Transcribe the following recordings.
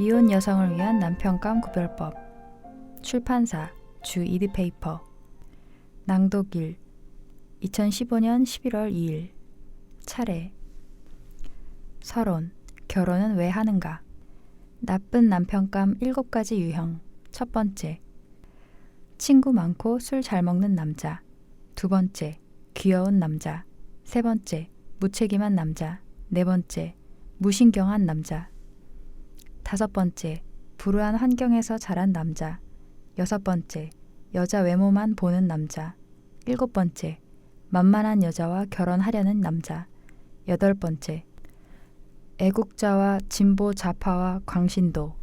이혼 여성을 위한 남편감 구별법. 출판사 주 이디페이퍼. 낭독일 2015년 11월 2일. 차례. 서론. 결혼은 왜 하는가? 나쁜 남편감 7가지 유형. 첫 번째, 친구 많고 술 잘 먹는 남자. 두 번째, 귀여운 남자. 세 번째, 무책임한 남자. 네 번째, 무신경한 남자. 다섯 번째, 불우한 환경에서 자란 남자. 여섯 번째, 여자 외모만 보는 남자. 일곱 번째, 만만한 여자와 결혼하려는 남자. 여덟 번째, 애국자와 진보 좌파와 광신도.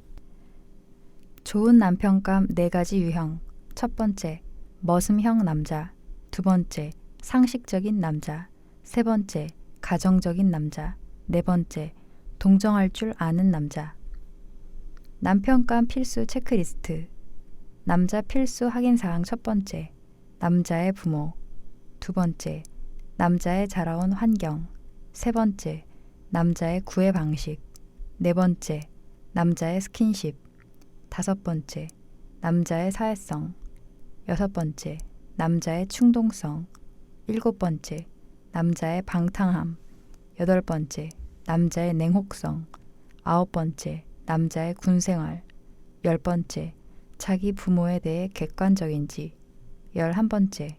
좋은 남편감 4가지 유형. 첫 번째, 머슴형 남자. 두 번째, 상식적인 남자. 세 번째, 가정적인 남자. 네 번째, 동정할 줄 아는 남자. 남편감 필수 체크리스트. 남자 필수 확인사항. 첫 번째, 남자의 부모. 두 번째, 남자의 자라온 환경. 세 번째, 남자의 구애 방식. 네 번째, 남자의 스킨십. 다섯 번째, 남자의 사회성. 여섯 번째, 남자의 충동성. 일곱 번째, 남자의 방탕함. 여덟 번째, 남자의 냉혹성. 아홉 번째, 남자의 군생활. 열 번째, 자기 부모에 대해 객관적인지. 11번째,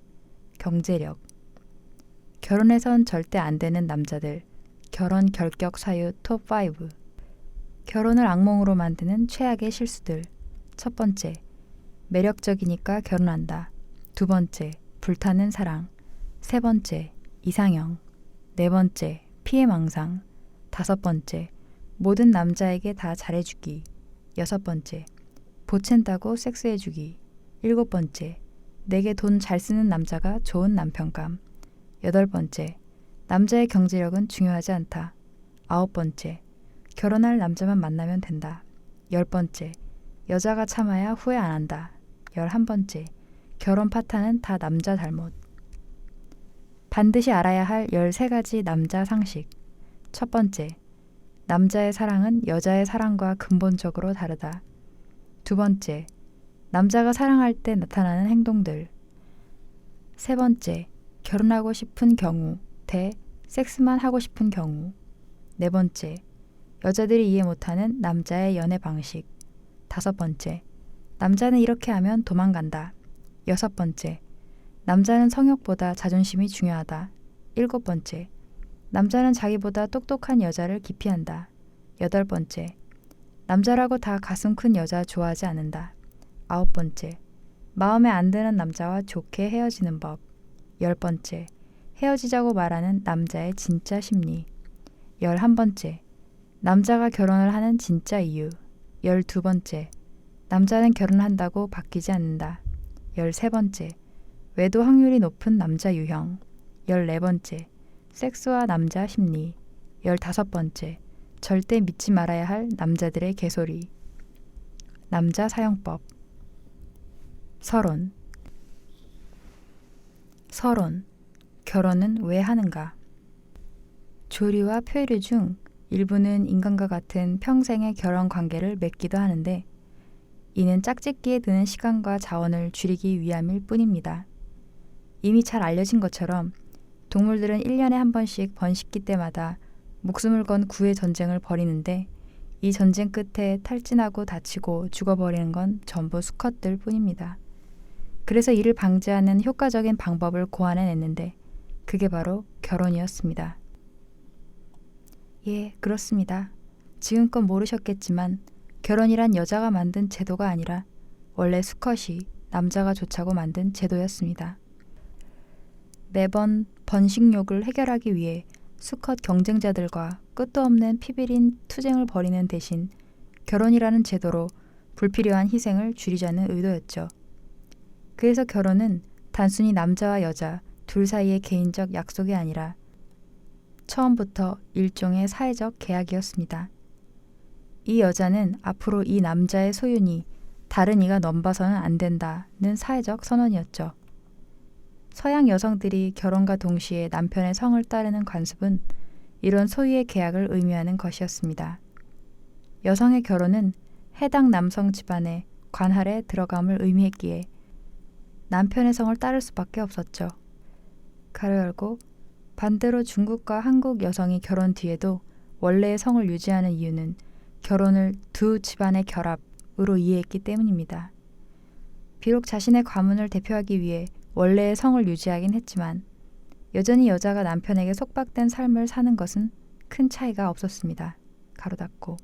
경제력. 결혼해선 절대 안 되는 남자들. 결혼 결격 사유 톱5. 결혼을 악몽으로 만드는 최악의 실수들. 첫 번째, 매력적이니까 결혼한다. 두 번째, 불타는 사랑. 세 번째, 이상형. 네 번째, 피해망상. 다섯 번째, 모든 남자에게 다 잘해주기. 여섯 번째, 보챈다고 섹스해주기. 일곱 번째, 내게 돈 잘 쓰는 남자가 좋은 남편감. 여덟 번째, 남자의 경제력은 중요하지 않다. 아홉 번째, 결혼할 남자만 만나면 된다. 열 번째, 여자가 참아야 후회 안 한다. 11번째, 결혼 파탄은 다 남자 잘못. 반드시 알아야 할 13가지 남자 상식. 첫 번째, 남자의 사랑은 여자의 사랑과 근본적으로 다르다. 두 번째, 남자가 사랑할 때 나타나는 행동들. 세 번째, 결혼하고 싶은 경우 대 섹스만 하고 싶은 경우. 네 번째, 여자들이 이해 못하는 남자의 연애 방식. 다섯 번째, 남자는 이렇게 하면 도망간다. 여섯 번째, 남자는 성욕보다 자존심이 중요하다. 일곱 번째, 남자는 자기보다 똑똑한 여자를 기피한다. 여덟 번째, 남자라고 다 가슴 큰 여자 좋아하지 않는다. 아홉 번째, 마음에 안 드는 남자와 좋게 헤어지는 법. 열 번째, 헤어지자고 말하는 남자의 진짜 심리. 11번째, 남자가 결혼을 하는 진짜 이유. 12번째, 남자는 결혼한다고 바뀌지 않는다. 13번째, 외도 확률이 높은 남자 유형. 14번째, 섹스와 남자 심리. 15번째, 절대 믿지 말아야 할 남자들의 개소리. 남자 사용법. 서론. 서론. 결혼은 왜 하는가? 조류와 표류 중 일부는 인간과 같은 평생의 결혼 관계를 맺기도 하는데, 이는 짝짓기에 드는 시간과 자원을 줄이기 위함일 뿐입니다. 이미 잘 알려진 것처럼 동물들은 1년에 한 번씩 번식기 때마다 목숨을 건 구애 전쟁을 벌이는데, 이 전쟁 끝에 탈진하고 다치고 죽어버리는 건 전부 수컷들 뿐입니다. 그래서 이를 방지하는 효과적인 방법을 고안해냈는데, 그게 바로 결혼이었습니다. 예, 그렇습니다. 지금껏 모르셨겠지만 결혼이란 여자가 만든 제도가 아니라 원래 수컷이 남자가 좋자고 만든 제도였습니다. 매번 번식욕을 해결하기 위해 수컷 경쟁자들과 끝도 없는 피비린 투쟁을 벌이는 대신 결혼이라는 제도로 불필요한 희생을 줄이자는 의도였죠. 그래서 결혼은 단순히 남자와 여자 둘 사이의 개인적 약속이 아니라 처음부터 일종의 사회적 계약이었습니다. 이 여자는 앞으로 이 남자의 소윤이 다른 이가 넘봐서는 안 된다는 사회적 선언이었죠. 서양 여성들이 결혼과 동시에 남편의 성을 따르는 관습은 이런 소유의 계약을 의미하는 것이었습니다. 여성의 결혼은 해당 남성 집안의 관할에 들어감을 의미했기에 남편의 성을 따를 수밖에 없었죠. 가로 열고 반대로 중국과 한국 여성이 결혼 뒤에도 원래의 성을 유지하는 이유는 결혼을 두 집안의 결합으로 이해했기 때문입니다. 비록 자신의 가문을 대표하기 위해 원래의 성을 유지하긴 했지만 여전히 여자가 남편에게 속박된 삶을 사는 것은 큰 차이가 없었습니다. 가로 닫고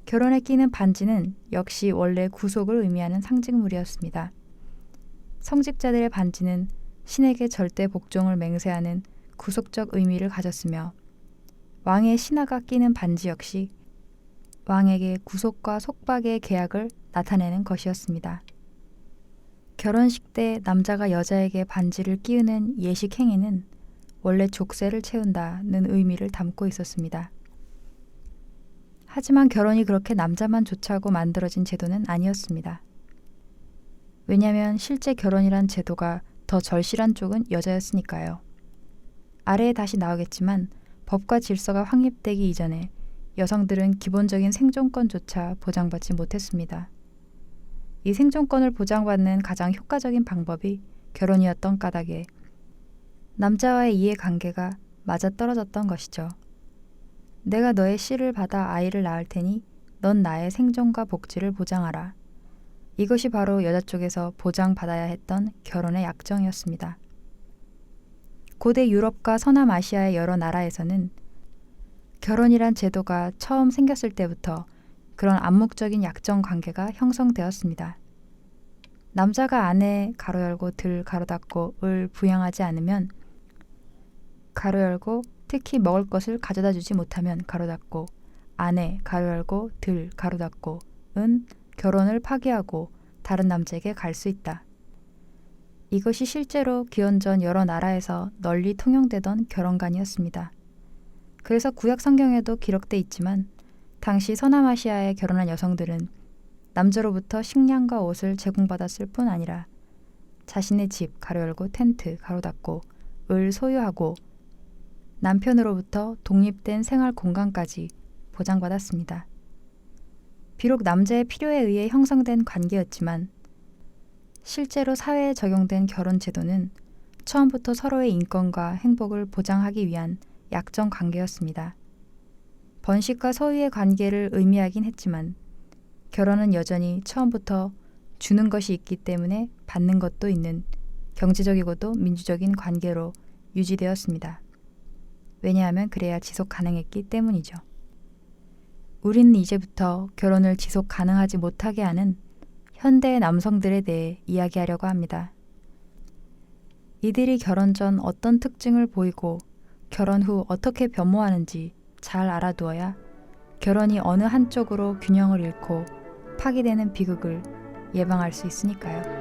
결혼에 끼는 반지는 역시 원래 구속을 의미하는 상징물이었습니다. 성직자들의 반지는 신에게 절대 복종을 맹세하는 구속적 의미를 가졌으며 왕의 신하가 끼는 반지 역시 왕에게 구속과 속박의 계약을 나타내는 것이었습니다. 결혼식 때 남자가 여자에게 반지를 끼우는 예식 행위는 원래 족쇄를 채운다는 의미를 담고 있었습니다. 하지만 결혼이 그렇게 남자만 좋자고 만들어진 제도는 아니었습니다. 왜냐하면 실제 결혼이란 제도가 더 절실한 쪽은 여자였으니까요. 아래에 다시 나오겠지만 법과 질서가 확립되기 이전에 여성들은 기본적인 생존권조차 보장받지 못했습니다. 이 생존권을 보장받는 가장 효과적인 방법이 결혼이었던 까닭에 남자와의 이해관계가 맞아떨어졌던 것이죠. 내가 너의 씨를 받아 아이를 낳을 테니 넌 나의 생존과 복지를 보장하라. 이것이 바로 여자 쪽에서 보장받아야 했던 결혼의 약정이었습니다. 고대 유럽과 서남아시아의 여러 나라에서는 결혼이란 제도가 처음 생겼을 때부터 그런 암묵적인 약정 관계가 형성되었습니다. 남자가 아내 가로 열고 들 가로 닫고 을 부양하지 않으면 가로 열고 특히 먹을 것을 가져다 주지 못하면 가로 닫고 아내 가로 열고 들 가로 닫고 은 결혼을 파기하고 다른 남자에게 갈 수 있다. 이것이 실제로 기원전 여러 나라에서 널리 통용되던 결혼관이었습니다. 그래서 구약 성경에도 기록돼 있지만 당시 서남아시아에 결혼한 여성들은 남자로부터 식량과 옷을 제공받았을 뿐 아니라 자신의 집 가로 열고 텐트 가로 닫고 을 소유하고 남편으로부터 독립된 생활 공간까지 보장받았습니다. 비록 남자의 필요에 의해 형성된 관계였지만 실제로 사회에 적용된 결혼 제도는 처음부터 서로의 인권과 행복을 보장하기 위한 약정 관계였습니다. 번식과 소유의 관계를 의미하긴 했지만 결혼은 여전히 처음부터 주는 것이 있기 때문에 받는 것도 있는 경제적이고도 민주적인 관계로 유지되었습니다. 왜냐하면 그래야 지속 가능했기 때문이죠. 우리는 이제부터 결혼을 지속 가능하지 못하게 하는 현대의 남성들에 대해 이야기하려고 합니다. 이들이 결혼 전 어떤 특징을 보이고 결혼 후 어떻게 변모하는지 잘 알아두어야 결혼이 어느 한쪽으로 균형을 잃고 파기되는 비극을 예방할 수 있으니까요.